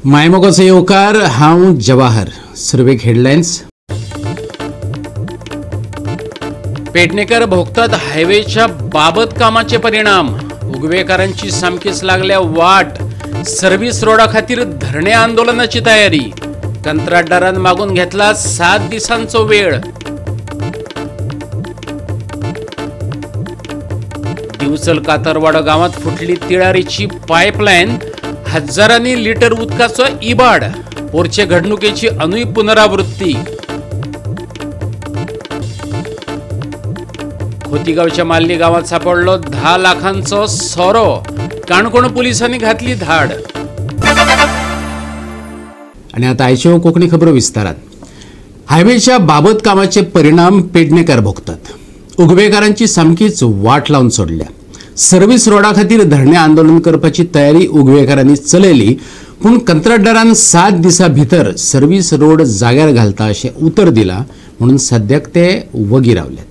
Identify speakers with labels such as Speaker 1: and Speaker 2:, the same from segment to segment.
Speaker 1: मायमोगाचो येवकार हांव जवाहर. सर्वेक हेडलायन्स. पेडणेकर भोगतात हायवेच्या बाबत कामाचे परिणाम. उगवेकारांची सामकीच लागल्या वाट. सर्व्हिस रोडा खातीर धरणे आंदोलनाची तयारी. कंत्राटदारान मागून घेतला 7 दिसांचो वेळ. दिवचल कातरवाडो गावात फुटली तिळारीची पायपलायन. हजारांनी लिटर उदकाचो इबाड. पोरचे घडणुकेची अनूय पुनरावृत्ती. खोतीगावच्या माल्ली गावात सापडलो 10 लाखांचो सोरो. काणकोण पोलिसांनी घातली धाड. आणि आता आयच्यो कोंकणी खबरो विस्तारात. हायवेच्या बाबत कामाचे परिणाम पेडणेकार भोगतात. उगवेकारांची सामकीच वाट लावन सोडल्या. सर्व्हिस रोडा खातीर धरणे आंदोलन करपाची तयारी उगवेकारांनी चलयली, पूण कंत्राटदारान 7 दिसां भितर सर्व्हिस रोड जाग्यार घालता अशें उतर दिलां, म्हणून सद्याक ते वगी रावल्यात.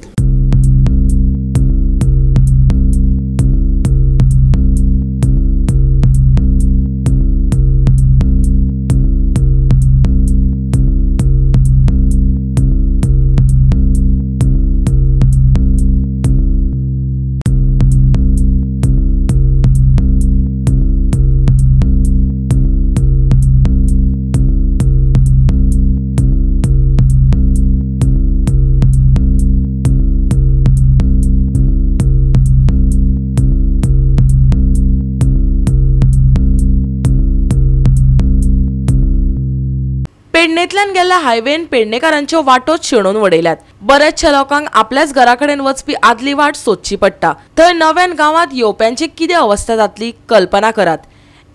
Speaker 2: पेडणेंतल्यान गेल्ल्या हायवेन पेडणेकारांच्यो वाटोच शेणून वडयल्यात. बरेचशा लोकांक आपल्याच घरा कडेन वचपी आदली वाट सोदची पडटा. थंय नव्यान गावात येवप्यांची कितें अवस्था जातली कल्पना करात.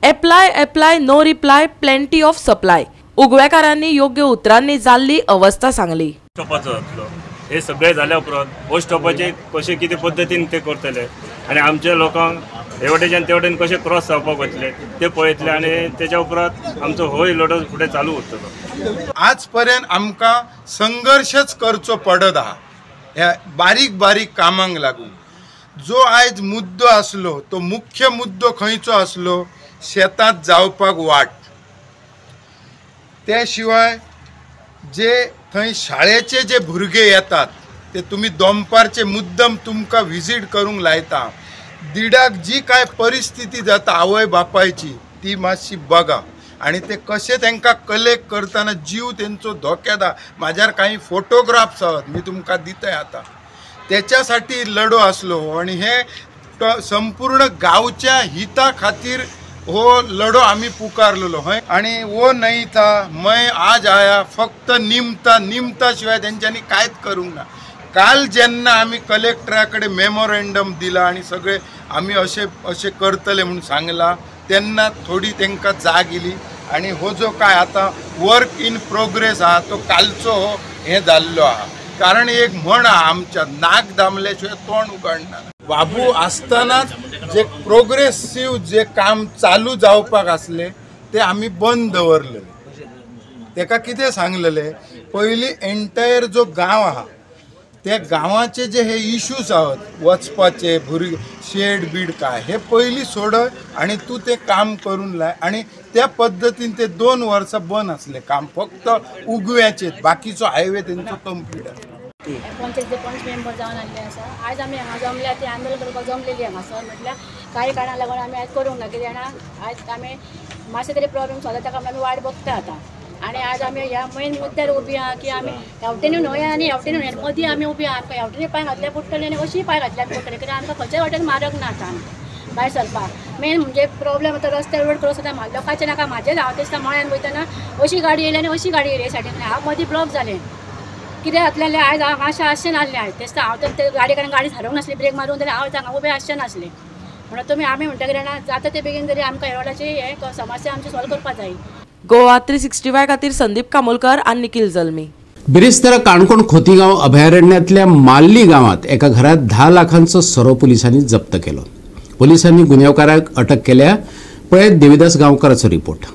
Speaker 2: Apply no reply plenty of supply. उगवेकारांनी योग्य उतरांनी जाल्ली अवस्था सांगली.
Speaker 3: हे सगळे जाल्या उपरांत पोस्ट स्टॉपाचे कशें कितें पद्दतीन ते करतले आनी आमच्या लोकांक हे वटेच्यान ते वटेन कशें क्रॉस जावपाक वतले ते पळयतले आनी तेच्या उपरांत आमचो होय लढो फुडें चालू उरतलो.
Speaker 4: आज पर्यंत आमकां संघर्शच करचो पडत आहा ह्या बारीक बारीक कामांक लागून. जो आयज मुद्दो आसलो तो मुख्य मुद्दो खंयचो आसलो, शेतांत जावपाक वाट. त्या शिवाय जे थंय शाळेचे जे भुरगे येतात ते तुम्ही दोंपारचे मुद्दम तुमकां विजीट करूंक लायता. दिडाक जी काय परिस्थिती जाता आवय बापायची ती मातशी बघा आणि ते कशे तांकां कलेक्ट करतना जीव तेंचो धोक्यात. म्हाज्यार काही फोटोग्राफ्स आहात, मी तुमकां दितय आता. त्याच्यासाठी लढो आसलो आणि हे संपूर्ण गावच्या हिता खातीर हो लढो आम्ही पुकारलेलो हय. आणि वो नहीं था मैं आज आया फक्त निमता शिवाय त्यांच्यानी कांयच करूंक ना. काल जेन्ना आम्ही कलेक्टराकडे मेमोरेंडम दिला आणि सगळे आम्ही असे करतले म्हणून सांगला, तेन्ना थोडी तांकां जाग इली आणि हो जो काय आता वर्क इन प्रोग्रेस आहा तो कालचो हो हे जाल्लो आहा. कारण एक म्हण आहा आमच्या, नाक दामल्याशिवाय तोंड उगडना. बाबू आसतनाच जे प्रोग्रेसिव्ह जे काम चालू जावपाक आसले ते आम्ही बंद दवरले. तेका कितें सांगलेले, पयली एंटायर जो गांव आहा त्या गांवाचे जे हे इश्यूज आहात वचपाचे भुरगे शेड बीड काय हे पयली सोडय आणि तू ते काम करून लाय. आणि त्या पद्धतीन ते 2 वर्सां बंद आसले काम, फक्त उगव्याचे. बाकीचो हायवे तेंचो कंप्लीट आसा.
Speaker 5: पंचायतीचे पंच मेंबर जावन आसले आसा. आयज आमी हांगा जमल्या ते आंदोलन करपाक जमलेली हांगासर. म्हटल्यार कांय कारणां लागून आमी आयज करूंक ना. कित्याक जाणा आयज आमी मातशे तरी प्रॉब्लेम सॉल्व ताका आमी वाट बघता आतां. आणि आज आमी ह्या मेन मुद्द्यार उबी आहा की आमी हेवटेनूय न्हय आनी हेवटेनूय न्हय, मदीं आमी उबी आहा. आमकां हेवटेनूय पांय घातल्या पडटले आनी अशीय पांय घातल्या पडटले. कित्याक आमकां खंयच्याय वाटेन मार्ग ना आतां भायर सरपाक. मेन म्हणजे प्रॉब्लेम आतां रस्त्यार रोड क्रॉस जाता लोकांचे नाका म्हाजेच. हांव दिसता मळ्यान वयतना अशी गाडी येयली आनी अशी गाडी येयली सायडीन. हांव मदीं ब्लॉक जालें. कितें जातलें आयज हांव मातशें आसचें नासलें. आयज दिसता हांव तर ते गाडी कारण गाडी थारोवंक नासली ब्रेक मारून, जाल्यार हांव हांगा उबें आसचें नासलें. म्हणून तुमी आमी म्हणटा कितें जाणा जाता ते बेगीन तरी आमकां ह्या रोडाची हे समस्या आमची सॉल्व करपाक जाय.
Speaker 2: गोवा 365 खातीर संदीप कामोलकर आनी निखिल जल्मी.
Speaker 1: बिरेस्तारा काणकोण खोतीगांव अभयारण्यातल्या माल्ली गावात एका घरात 10 लाखांचो सोरो पोलिसांनी जप्त केलो. पोलिसांनी गुन्यांवकाराक अटक केल्या. पळयत देविदास गांवकाराचो रिपोर्ट.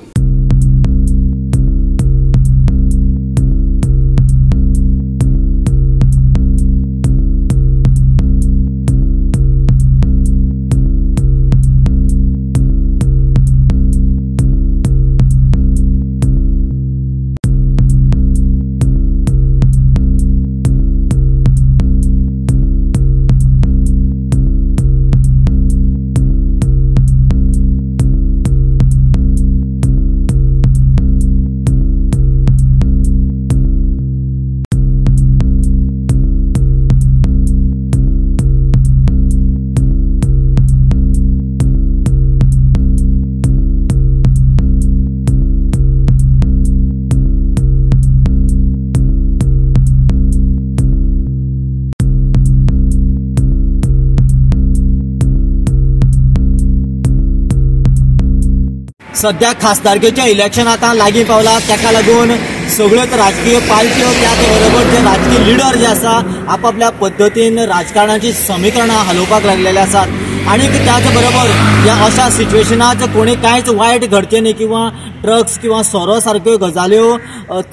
Speaker 6: सध्या खासदारकेचें इलेक्शन आतां लागीं पावलां, ताका लागून सगळ्योच राजकीय पार्ट्यो त्याच बरोबर जे राजकीय लिडर जे आसा आपापल्या पद्दतीन राजकारणाची समीकरणां हालोवपाक लागलेले आसात आणि त्याच बरोबर ह्या अशा सिच्युएशनात कोणी कांयच वायट घडचें न्ही किंवा ड्रग्स किंवा सोरो सारक्यो गजाल्यो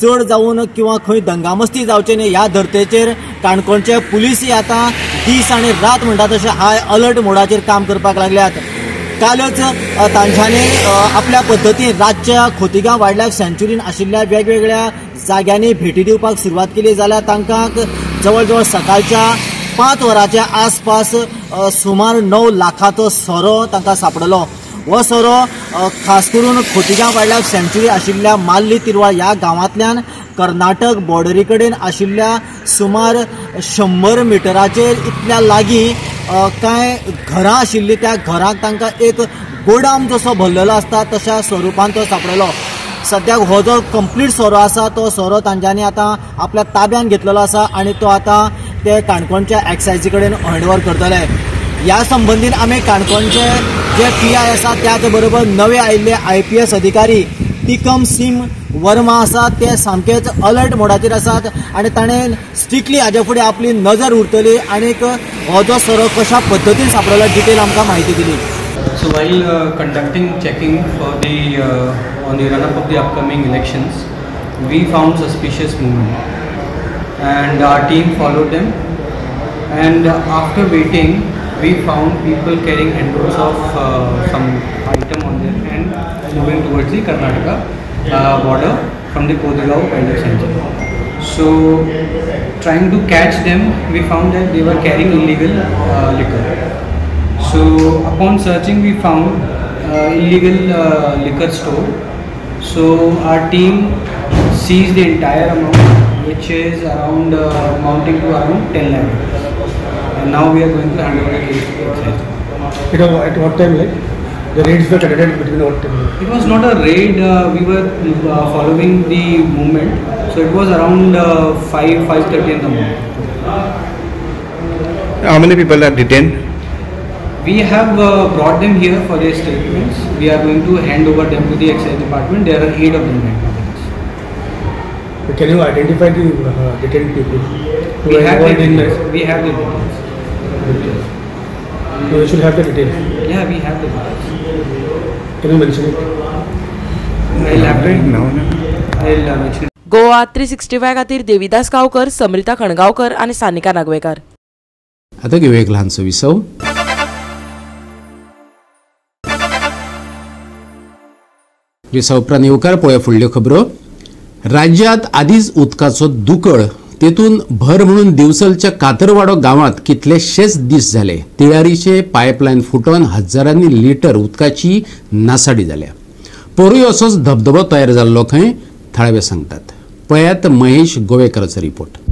Speaker 6: चड जावन किंवा खंय दंगामस्ती जावचे न्ही ह्या धर्तेचेर काणकोणचे पुलिसी आतां दीस आनी रात म्हणटा तशें हाय अलर्ट मोडाचेर काम करपाक लागल्यात. कालच तांच्यांनी आपल्या पद्दतीन राज्य खोतिगांव वायल्ड लायफ सँच्युरीन आशिल्ल्या वेगवेगळ्या जाग्यांनी भेटी दिवपाक सुरवात केली जाल्यार तांकां जवळ जवळ सकाळच्या 5 वरांच्या आसपास सुमार 9 लाखाचो सोरो तांकां सापडलो. हो सोरो खास करून खोतिगांव वायल्ड लायफ सँच्युरी आशिल्ल्या माल्ली तिरवाळ ह्या गांवांतल्यान कर्नाटक बॉर्डरी कडेन आशिल्ल्या सुमार 100 मिटराचेर इतल्या लागीं कांय घरां आशिल्लीं त्या घरांक तांकां एक गोडाम जसो भरलेलो आसता तशा स्वरुपान तो सापडलो. सद्याक हो जो कंप्लीट सोरो आसा तो सोरो तांच्यांनी आतां आपल्या ताब्यान घेतलेलो आसा आणि तो आतां ते काणकोणच्या एक्सायजी कडेन हँडओव्हर करतले. ह्या संबंधीत आमी काणकोणचे जे PI आसा त्याच बरोबर नवे आयिल्ले IPS अधिकारी तिकम सिंह वर्मा आसात ते सामकेच अलर्ट मोडाचेर आसात आणि ताणें स्ट्रिक्टली हाजे फुडें आपली नजर उरतली आणि हो जो सोरो कशा पद्दतीन सापडलो डिटेल आमकां म्हायती दिली.
Speaker 7: So while conducting checking for the on the run-up of the upcoming elections, we found suspicious movement, and our team followed them. And after waiting, we found people carrying handles of some item on their hand, moving towards the Karnataka border from the Kodigaon Wild Life Sanctuary. So, trying to catch them, we found that they were carrying illegal liquor. So upon searching we found illegal liquor store. So our team seized the entire amount, which is around amounting to around 10 lakh. And now we are going to hand over the case to excise.
Speaker 8: At what time, like the raids were conducted between what time?
Speaker 7: It was not a raid. We were following the movement. So it was around 5:30 in the morning.
Speaker 8: How many people are detained?
Speaker 7: We have brought them here for their statements. We are going to hand over them to the excise department. There are 8 of them right now.
Speaker 8: Can you identify the detained people?
Speaker 7: We have the details. We have the details.
Speaker 8: So you should have the details.
Speaker 7: Yeah, we have the details.
Speaker 8: Can you mention it?
Speaker 7: I'll have it now. I'll mention it.
Speaker 2: Goa 365 खातीर देविदास गांवकर, समृता खणगांवकर आणि सानिका नागवेकर.
Speaker 1: आता घेऊया एक लहानसो विसव. विसव उपरांत येवकार पळोवया फुडल्यो खबरो. राज्यात आदीच उदकाचो दुकळ तेतून भर म्हणून दिवसलच्या कातरवाडो गावात कितलेशेच दीस झाले तिळारीचे पायपलायन फुटोन हजारांनी लिटर उदकाची नासाडी जाल्या. पोरूय असोच धबधबो तयार जाल्लो खंय थळावे सांगतात. पळयात महेश गोवेकराचो रिपोर्ट.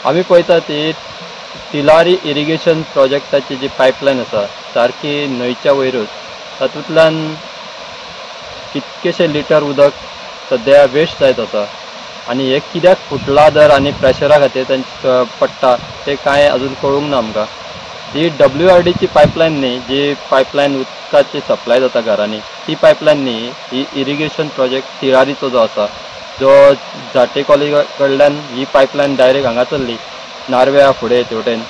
Speaker 9: आमी पळयता ती तिलारी इरिगेशन प्रोजेक्टाची जी पायपलायन आसा सारकी न्हंयच्या वयरूच तातूंतल्यान कितकेशे लिटर उदक सद्या वेस्ट जायत आसा आनी हे कित्याक फुटला दर आनी प्रेशरा खातीर पडटा ते कांय अजून कळूंक ना आमकां. ही WRDची पायपलायन न्ही जी पायपलायन उदकाची सप्लाय जाता घरांनी ती पायपलायन न्ही ही इरिगेशन प्रोजेक्ट तिलारीचो जो आसा जो झाटे कॉलेज कडल्यान ही पायपलायन डायरेक्ट हांगा चल्ली नारव्या फुडें तेवटेन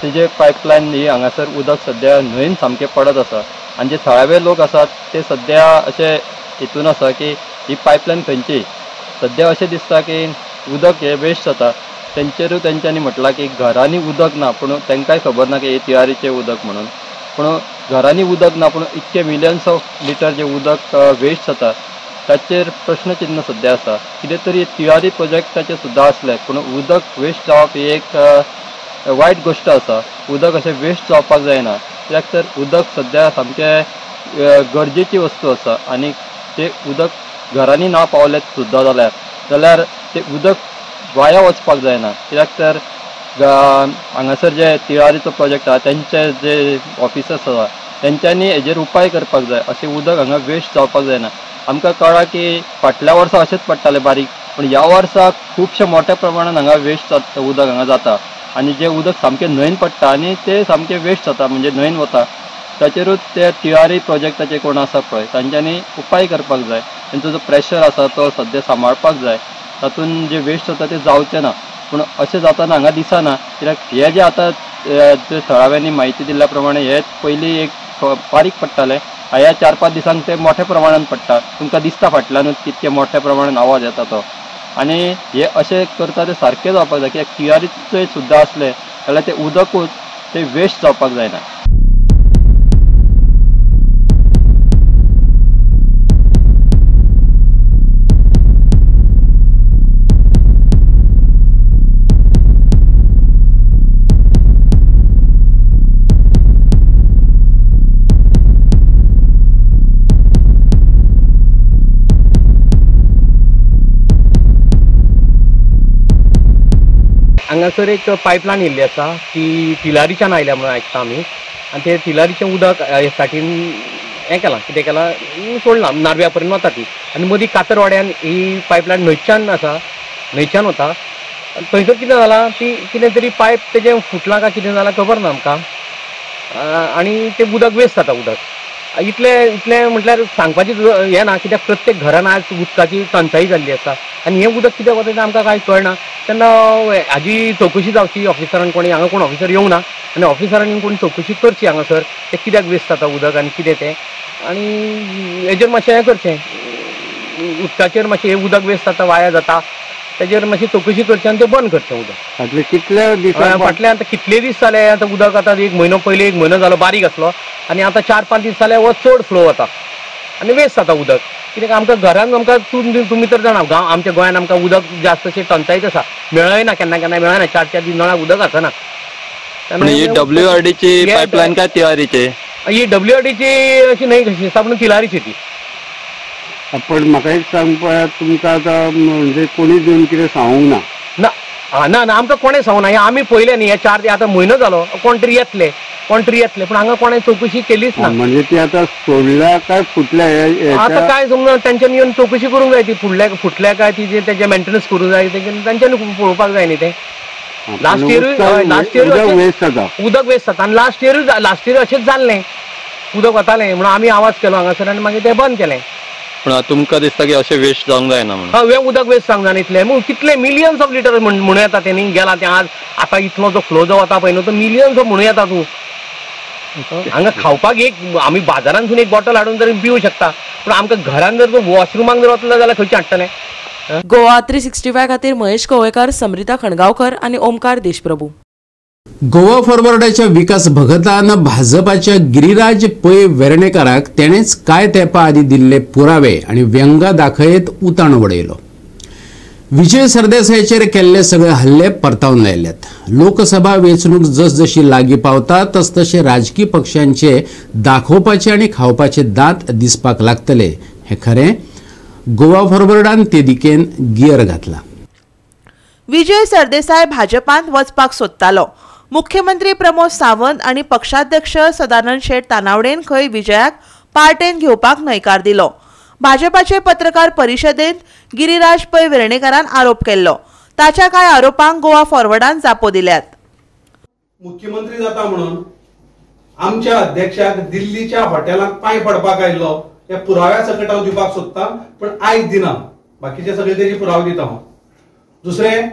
Speaker 9: तिजे पायपलायन ही हांगासर उदक सद्या न्हंयन सामकें पडत आसा आनी जे थळावे लोक आसात ते सद्या अशे हितून आसा की ही पायपलायन खंयची सद्या अशें दिसता की उदक हे वेस्ट जाता तेंचेरूय तेंच्यांनी म्हटलां की घरांनी उदक ना पूण तांकांय खबर ना की हे तियारीचें उदक म्हणून पूण घरांनी उदक ना पूण इतके मिलियन्स ऑफ लिटर जे उदक वेस्ट जाता ताचेर प्रश्नचिन्ह सद्या आसा. कितें तरी तियारी प्रोजेक्टाचें सुद्दां आसलें पूण उदक वेस्ट जावप ही एक वायट गोश्ट आसा. उदक अशें वेस्ट जावपाक जायना कित्याक तर उदक सध्या सामकें गरजेची वस्तू आसा आनी ते उदक घरांनी ना पावले सुद्दां जाल्यार ते उदक वाया वचपाक जायना कित्याक तर हांगासर जे तिळारीचो प्रोजेक्ट आसा तेंचे जे ऑफिसर्स आसा तेंच्यांनी हेजेर उपाय करपाक जाय अशें उदक हांगा वेस्ट जावपाक जायना. आमकां कळ्ळां की फाटल्या वर्सा अशेंच पडटालें बारीक पूण ह्या वर्सा खुबशे मोठ्या प्रमाणान हांगा वेस्ट उदक हांगा जाता आनी जें उदक सामकें न्हंयन पडटा आनी तें सामकें वेस्ट जाता म्हणजे न्हंयन वता. ताचेरूच ते तिळारी प्रोजेक्टाचे कोण आसा पळय तांच्यांनी उपाय करपाक जाय. तेंचो जो प्रेशर आसा तो सद्या सांबाळपाक जाय. तातूंत जे वेस्ट जाता तें जावचें ना पूण अशें जाताना हांगा दिसना कित्याक हे जे आतां जे थळाव्यांनी म्हायती दिल्ल्या प्रमाणे हे पयलीं एक बारीक पडटालें ह्या 4-5 दिसांक ते मोठ्या प्रमाणान पडटा. तुमकां दिसता फाटल्यानूच कितके मोठ्या प्रमाणान आवाज येता तो आनी हे अशें करता तें सारकें जावपाक जाय कित्याक तिळारीचें सुद्दां असलें जाल्यार तें उदकूच तें वेस्ट जावपाक जायना.
Speaker 10: हांगासर एक पायपलायन येयल्ली आसा ती तिलारीच्यान आयल्या म्हणून आयकता आमी आनी ते तिलारीचें उदक फाटीन हें केलां कितें केलां सोडलां नारव्या पर्यंत वता ती आनी मदीं कातरवाड्यान ही पायपलायन न्हंयच्यान आसा न्हंयच्यान वता थंयसर कितें जालां ती कितें तरी पायप तेजें फुटलां काय कितें जालां खबर ना आमकां आनी तें उदक वेस्ट जाता उदक इतलें म्हटल्यार सांगपाचें हें ना कित्याक प्रत्येक घरान आज उदकाची टंचाई जाल्ली आसा आनी हें उदक कित्याक वता तें आमकां कांय कळना. तेन्ना हाजी चवकशी जावची ऑफिसरान कोणी हांगा कोण ऑफिसर येवंक ना आनी ऑफिसरांनी कोणी चवकशी करची हांगासर तें कित्याक वेस्ट जाता उदक आनी कितें तें आनी हेजेर मातशें हें करचें उदकाचेर मातशें हें उदक वेस्ट जाता वाया जाता तेजेर मातशी चवकशी करची आनी तें बंद करचें उदक.
Speaker 8: फाटले कितले दीस
Speaker 10: फाटले आतां कितले दीस जाले आतां उदक आतां एक म्हयनो पयलीं 1 म्हयनो जालो बारीक आसलो आनी आतां 4-5 दीस जाले हो चड फ्लो वता आनी वेस्ट जाता उदक कित्याक आमकां घरान आमकां तुमी तर जाणा आमच्या गोंयांत आमकां उदक जास्त अशें टंचायत आसा मेळयना केन्ना मेळना 4-4 दीस नळाक उदक आसना.
Speaker 9: ही WRDची पायपलायन काय तिळारीची?
Speaker 10: ही WRDची अशी न्हय कशी आसा पूण तिलारीची ती.
Speaker 8: पण म्हाका एक सांगपाक तुमकां आतां म्हणजे कोणी येवन कितें सांगूंक ना
Speaker 10: ना आमकां कोणें सांगूं ना. आमी पयलें न्ही हे 4 दीस आतां म्हयनो जालो कोण तरी येतले पूण हांगा कोणें चवकशी केलीच ना.
Speaker 8: म्हणजे ती आतां सोडल्या काय फुटल्या
Speaker 10: आतां काय समजा तेंच्यांनी येवन चवकशी करूंक जाय ती फुटल्या काय ती तेजें मेंटेनन्स करूंक जाय तेंच्यांनी पळोवपाक जाय न्ही तें. लास्ट इयर उदक वेस्ट जाता आनी लास्ट इयर अशेंच जाल्लें उदक वतालें म्हणून आमी आवाज केलो हांगासर आनी मागीर तें बंद केलें.
Speaker 9: पूण तुमकां दिसता की अशें वेस्ट जावंक जायना म्हणून?
Speaker 10: हें उदक वेस्ट जावंक जायना इतलें कितले मिलियन्स ऑफ लिटर म्हणून येता तें न्ही गेला तें आज आतां इतलो जो फ्लो जो वता पळय न्हू तो मिलियन्स ऑफ म्हणून येता तूं हांगा खावपाक एक आमी बाजारांतसून एक बॉटल हाडून तरी पिवूं शकता पूण आमकां घरान जर वॉशरुमाक जर वतलो जाल्यार खंयचे हाडटलें.
Speaker 2: गोवा 365 खातीर महेश कवळेकार, समृता खणगांवकर आनी ओमकार देशप्रभू.
Speaker 1: गोवा फॉरवर्डाच्या विकास भगतान भाजपाच्या गिरिराज पै वेर्णेकाराक तेणेच कांय तेंपा आदी दिल्ले पुरावे आनी व्यंगा दाखयत उताण उडयलो. विजय सरदेसायाचेर केल्ले सगळे हल्ले परतावन लायल्यात. लोकसभा वेंचणूक जसजशी लागीं पावता तसतशे राजकीय पक्षांचे दाखोवपाचे आनी खावपाचे दांत दिसपाक लागतले हें खरें. गोवा फॉरवर्डान ते दिकेन गियर घातला.
Speaker 11: विजय सरदेसाय भाजपांत वचपाक सोदतालो. मुख्यमंत्री प्रमोद सावंत आनी पक्षाध्यक्ष सदानंद शेट तानावडेन खंय विजयाक पार्टेन घेवपाक न्हयकार दिलो. भाजपाचे पत्रकार परिशदेंत गिरिराज पै वेर्णेकारान आरोप केल्लो. ताच्या कांय आरोपांक गोवा फॉरवर्डान जापो दिल्यात.
Speaker 12: मुख्यमंत्री जाता म्हणून आमच्या अध्यक्षाक दिल्लीच्या हॉटेलांत पांय पडपाक आयिल्लो हे पुराव्या सकट हांव दिवपाक सोदता पूण आयज दिना. बाकीचे सगळे तेजे पुरावे दिता हांव. दुसरें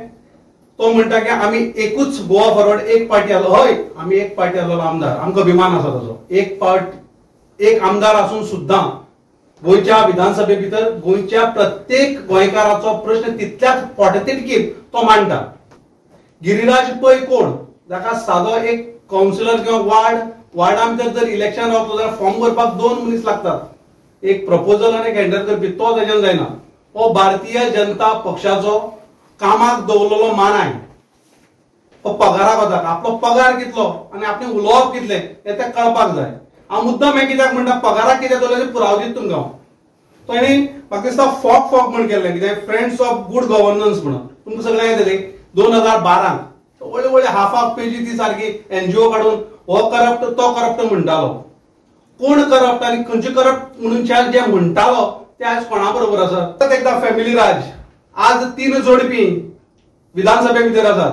Speaker 12: तो म्हणटा की आमी एकूच गोवा फॉरवर्ड एक पार्टी आसलो. हय आमी एक पार्टी आसलो आमदार आमकां अभिमान आसा ताचो. एक आमदार आसून सुद्दां गोंयच्या विधानसभे भितर गोंयच्या प्रत्येक गोंयकाराचो प्रश्न तितल्याच पोटतिडकीन तो मांडटा. गिरिराज पै कोण जाका सादो एक कावन्सिलर किंवा वार्डा भितर जर इलेक्शन रावतलो जाल्यार फॉर्म भरपाक 2 मनीस लागतात. एक प्रपोजल आनी हँडल करपी तो ताच्यान जायना. हो भारतीय जनता पक्षाचो कामाक दवरलेलो मानाय हो पगाराक वता आपलो पगार कितलो आनी आपले उलोवप कितले हे ते कळपाक जाय. हांव मुद्दाम हे कित्याक म्हणटा पगाराक कितें दवरले पुरावो दिता तुमकां. ताणी म्हाका दिसता फॉक म्हणून केल्लें कितें फ्रेंड्स ऑफ गुड गव्हर्नन्स म्हणून तुमकां सगळ्यांक येतली 2012 व्हडले व्हडले हाफ पेजी ती सारकी NGO काडून हो करप्ट तो करप्ट म्हणटालो. कोण करप्ट आनी खंयचे करप्ट म्हणून जे म्हणटालो ते आज कोणा बरोबर आसा. एकदा फॅमिली राज आज 3 जोडपी विधानसभे भितर आसात.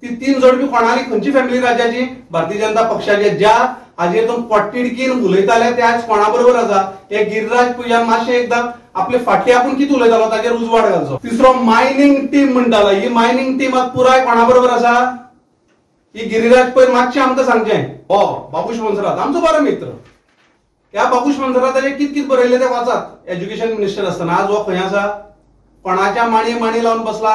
Speaker 12: ती 3 जोडपी कोणाली खंयची फॅमिली राजाची भारतीय जनता पक्षाचे ज्या हाजेर तो पोटतिडकीन उलयताले ते आज कोणा बरोबर आसा. हे गिरिराज पुजान मातशें एकदा आपले फाटले आपूण कितें उलयतालो ताचेर उजवाड घालचो. तिसरो मायनिंग टीम म्हणटालो ही मायनिंग टीम आज पुराय कोणा बरोबर आसा. ही गिरिराज पयर मातशें आमकां सांगचें. हो बाबूश मनसरात आमचो बरो मित्र. ह्या बाबूश मनसराताचे कित बरयले ते वाचात एज्युकेशन मिनिस्टर आसतना. आज हो खंय आसा कोणाच्या माणी लावन बसला.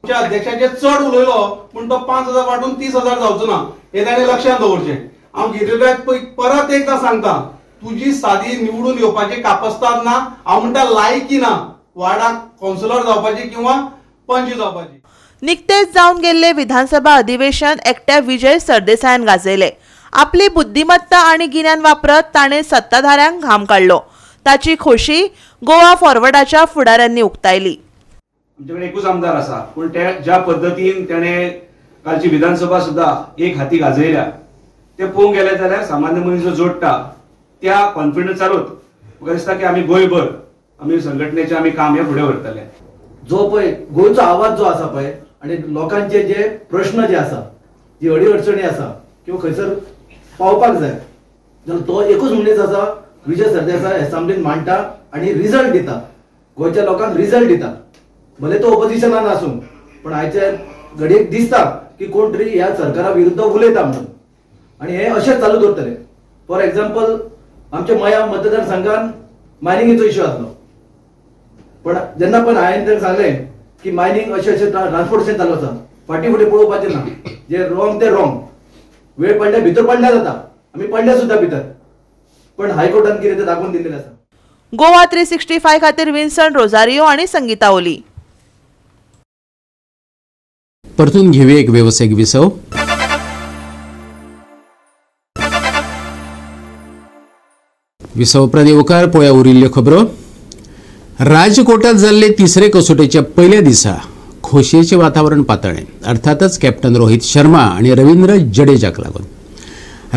Speaker 12: आमच्या अध्यक्षाचे चड उलयलो पूण तो 5,000 वाटून 30,000 जावचो ना हे ताणें लक्षांत दवरचें. हांव गिरिराज परत एकदा सांगता तुजी सादी निवडून येवपाची कापस्ताद ना. हांव म्हणटा लायकी ना वार्डाक कावन्सिलर जावपाची किंवा पंच जावपाची.
Speaker 11: निकतेच जावन गेल्ले विधानसभा अधिवेशन एकट्या विजय सरदेसायान गाजयले. आपली बुद्धिमत्ता आणि गिन्यान वापरत ताणें सत्ताधाऱ्यांक घाम काडलो. ताची खोशी गोवा फॉरवर्डाच्या फुडाऱ्यांनी उक्तायली.
Speaker 13: आमच्याकडे एकूच आमदार आसा पूण ते ज्या पद्दतीन तेणे कालची विधानसभा सुद्धा एक हाती गाजयल्या ते पळोवंक गेले जाल्यार सामान्य मनीस जो जोडटा त्या कॉन्फिडन्सारूच म्हाका दिसता की आमी गोंयभर आमी संघटनेचे आमी काम हे फुडें व्हरतले.
Speaker 14: जो पळय गोंयचो आवाज जो आसा पळय आनी लोकांचे जे प्रश्न जे आसा जी अडीअडचणी आसा किंवा खंयसर पावपाक जाय जाल्यार तो एकूच मनीस आसा विजय सरदेसाय असेंब्लीन मांडटा आनी रिजल्ट दिता. गोंयच्या लोकांक रिजल्ट दिता. भले तो ऑपोजिशनान आसूं पण आयच्या घडयेक दिसता की कोण तरी ह्या सरकारा विरुद्ध उलयता म्हणून आनी हे अशेंच चालू दवरतले. फॉर एक्झाम्पल आमच्या मया मतदारसंघान मायनिंगेचो इश्यू आसलो पण जेन्ना पण हांवें तांकां सांगलें की मायनिंग अशें ट्रान्सपोर्टेशन चालू आसा फाटीं फुडें पळोवपाचें ना. जे रॉंग ते रॉंग वेळ पडल्या भितर पडल्या जाता. आमी पडल्या सुद्धा भितर पण हायकोर्टान कितें तें दाखोवन दिल्लें आसा.
Speaker 11: गोवा 365 खातीर विन्संट रोजारियो आणि संगीता ओली.
Speaker 1: परतून घेऊया एक व्यावसायिक विसव. विसव उपरांत पळया उरिल्ल्यो खबरो. राजकोटात जाल्ले तिसरे कसोटीच्या पहिल्या दिसा खोशयेचें वातावरण पातळ्ळें. अर्थातच कॅप्टन रोहित शर्मा आणि रवींद्र जडेजाक लागून.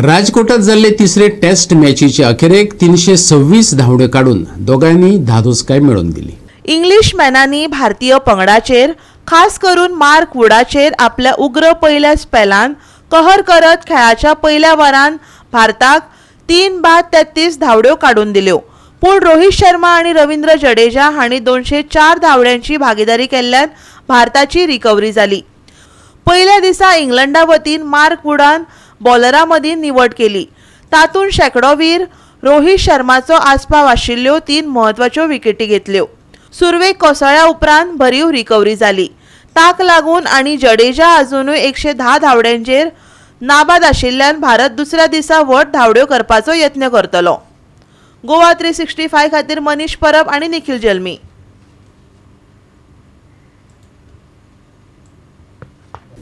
Speaker 1: राजकोटात जाल्ले तिसरे टेस्ट मॅचीचे अखेरेक 326 धांवड्यो काडून दोगांनी धादोसकाय मेळोवन दिली.
Speaker 11: इंग्लीश मॅनांनी भारतीय पंगडाचेर खास करून मार्क वुडाचेर आपल्या उग्र पहिल्या स्पेलान कहर करत खेळाच्या पहिल्या वरान भारताक 3 बाद 33 धांवड्यो काडून दिल्यो. पूण रोहित शर्मा आणि रवींद्र जडेजा हांणी 204 धांवड्यांची भागीदारी केल्ल्यान भारताची रिकव्हरी जाली. पहिल्या दिसा इंग्लंडा वतीन मार्क वुडान बॉलरा मदीं निवड केली. तातूंत शेकडोवीर रोहित शर्माचो आस्पाव आशिल्ल्यो 3 म्हत्वाच्यो विकेटी घेतल्यो. सुरवेक कोसळ्या उपरांत भरीव रिकव्हरी जाली. ताक लागून आनी जडेजा अजुनूय 110 धांवड्यांचेर नाबाद आशिल्ल्यान भारत दुसऱ्या दिसा व्हड धांवड्यो करपाचो यत्न करतलो. गोवा 365 खातीर मनीष परब आनी निखिल जल्मी.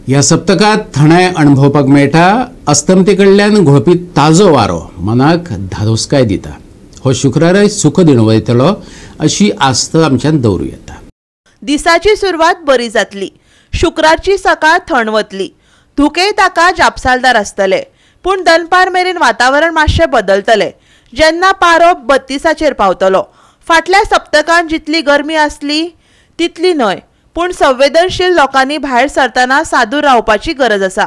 Speaker 1: ह्या सप्तकात थंडाय अणभवपाक मेळटा. अस्तंते कडल्यान घोळपी ताजो वारो मनाक धादोसकाय दिता. हो शुक्रारय सुख दिणो वयतलो अशी आस्त आमच्यान दवरूं येता.
Speaker 11: दिसाची सुरवात बरी जातली. शुक्रारची सकाळ थंड वतली. धुकेय ताका जापसालदार आसतले पूण दनपार मेरेन वातावरण मातशें बदलतलें जेन्ना पारो 32चेर पावतलो. फाटल्या सप्तकांत जितली गरमी आसली तितली न्हय पूण संवेदनशील लोकांनी भायर सरतना सादूर रावपाची गरज आसा.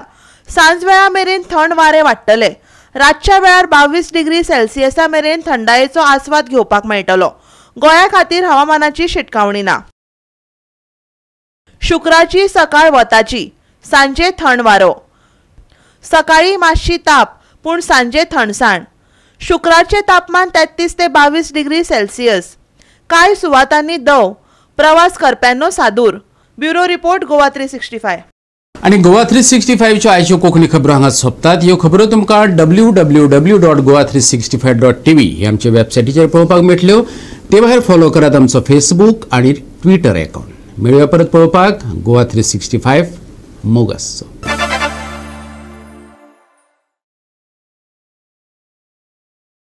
Speaker 11: सांजवेळा मेरेन थंड वारें वाडटले. रातच्या वेळार 22 डिग्री सेल्सियसा मेरेन थंडायेचो आस्वाद घेवपाक मेळटलो. गोंया खातीर हवामानाची शिटकावणी ना. शुक्राची सकाळ वताची. सांजे थंड वारो. सकाळी मातशी ताप पूण सांजे थंडसाण. शुक्रारचे तापमान 33 ते 22 डिग्री सेल्सियस. कांय सुवातांनी दव. प्रवास करप्यांनो सादूर. Bureau report Goa 365.
Speaker 1: आणि गोवा 365 च्यो आयच्यो कोंकणी खबरो हांगा सोंपतात. ह्यो खबरो तुमकां www.goa365.tv हे आमचे वेबसायटीचेर पळोवपाक मेळटल्यो. ते भायर फॉलो करात आमचो फेसबूक आणि ट्विटर अकाउंट. मेळुया परत पळोवपाक गोवा 365 मोग आसचो.